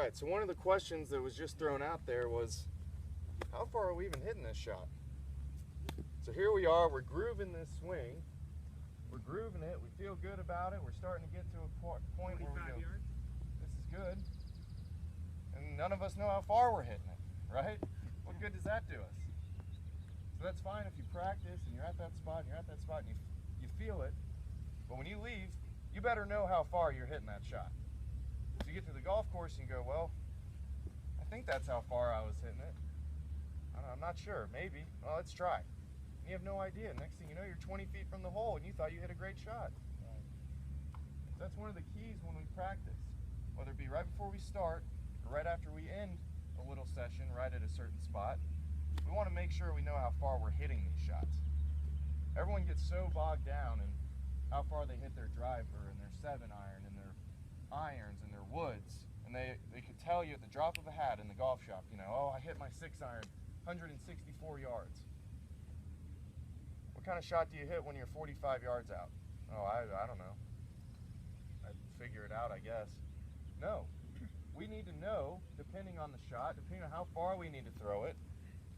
Alright, so one of the questions that was just thrown out there was, how far are we even hitting this shot? So here we are, we're grooving this swing. We're grooving it, we feel good about it, we're starting to get to a point where we go, this is good. And none of us know how far we're hitting it, right? What good does that do us? So that's fine if you practice and you're at that spot and you feel it. But when you leave, you better know how far you're hitting that shot. So you get to the golf course and you go, well, I think that's how far I was hitting it. I'm not sure, maybe. Well, let's try. You have no idea. Next thing you know, you're 20 feet from the hole and you thought you hit a great shot. So that's one of the keys when we practice, whether it be right before we start or right after we end a little session right at a certain spot. We want to make sure we know how far we're hitting these shots. Everyone gets so bogged down in how far they hit their driver and their 7-iron and their irons and their woods, and they could tell you at the drop of a hat in the golf shop, you know, oh, I hit my 6-iron 164 yards. What kind of shot do you hit when you're 45 yards out? Oh, I don't know. I'd figure it out, I guess. No. We need to know, depending on the shot, depending on how far we need to throw it,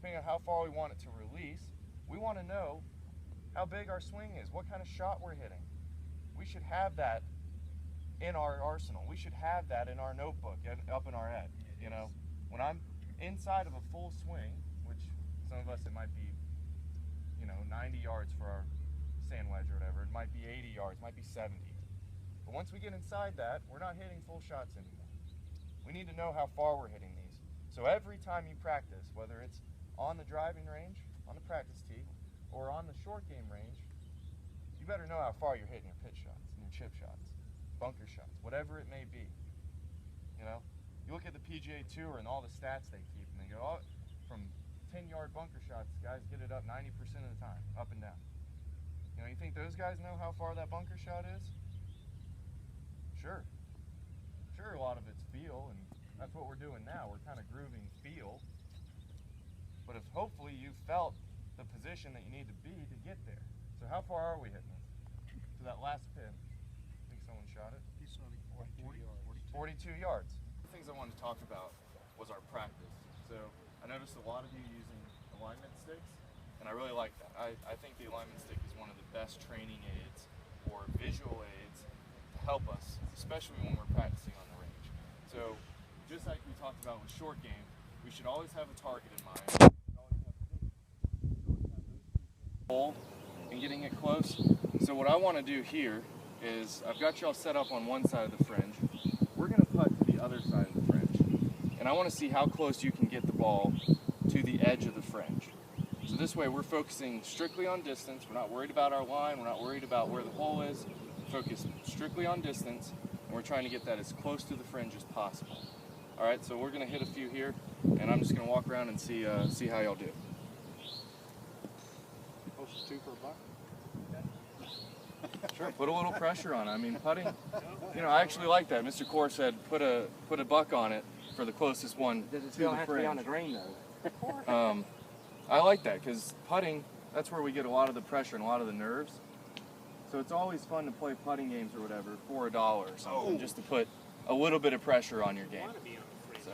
depending on how far we want it to release, we want to know how big our swing is, what kind of shot we're hitting. We should have that in our arsenal. We should have that in our notebook, up in our head. You know, when I'm inside of a full swing, which some of us, it might be, you know, 90 yards for our sand wedge or whatever, it might be 80 yards, it might be 70. But once we get inside that, we're not hitting full shots anymore. We need to know how far we're hitting these. So every time you practice, whether it's on the driving range, on the practice tee, or on the short game range, you better know how far you're hitting your pitch shots and your chip shots, bunker shots, whatever it may be. You know, you look at the PGA Tour and all the stats they keep, and they go, oh, from 10-yard bunker shots, guys get it up 90% of the time, up and down. You know, you think those guys know how far that bunker shot is? Sure. Sure, a lot of it's feel, and that's what we're doing now. We're kind of grooving feel. But if hopefully you felt the position that you need to be to get there. So how far are we hitting it? To that last pin. I think someone shot it. He shot it 42 yards. 42 yards. The things I wanted to talk about was our practice. So I noticed a lot of you using alignment sticks, and I really like that. I think the alignment stick is one of the best training aids or visual aids to help us, especially when we're practicing on the range. So just like we talked about with short game, we should always have a target in mind. Hold and getting it close. So what I want to do here is I've got y'all set up on one side of the fringe. We're going to putt to the other side of the fringe. And I want to see how close you can get the ball to the edge of the fringe. So this way we're focusing strictly on distance. We're not worried about our line. We're not worried about where the hole is. Focus strictly on distance. And we're trying to get that as close to the fringe as possible. All right, so we're going to hit a few here. And I'm just going to walk around and see how y'all do. Post 2 for a buck? Sure, put a little pressure on it. I mean, putting, you know, I actually like that. Mr. Core said put a buck on it for the closest one Does it to still the have to be on the fringe. green though? I like that because putting, that's where we get a lot of the pressure and a lot of the nerves. So it's always fun to play putting games or whatever for $1 or something, just to put a little bit of pressure on your game. So.